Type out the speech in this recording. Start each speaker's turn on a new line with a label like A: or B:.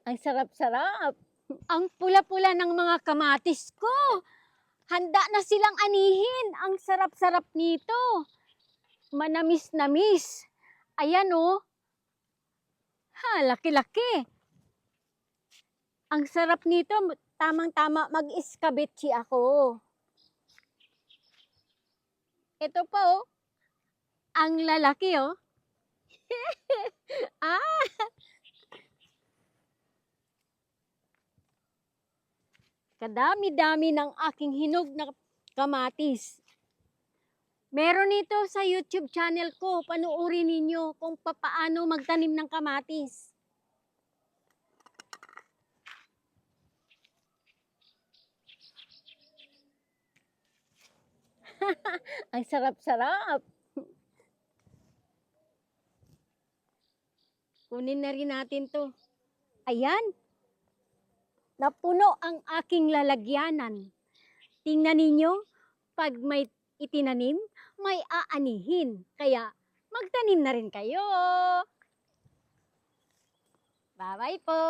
A: Ang sarap-sarap. Ang pula-pula ng mga kamatis ko. Handa na silang anihin. Ang sarap-sarap nito. Manamis-namis. Ayan oh. Ha, laki-laki. Ang sarap nito. Tamang-tama mag-iskabetsi ako. Ito pa oh. Ang lalaki oh. Ah! Kadami-dami ng aking hinog na kamatis. Meron ito sa YouTube channel ko. Panuorin ninyo kung paano magtanim ng kamatis. Ang sarap-sarap. Kunin na rin natin to. Ayan. Napuno ang aking lalagyanan. Tingnan ninyo, pag may itinanim, may aanihin. Kaya magtanim na rin kayo. Bye-bye po!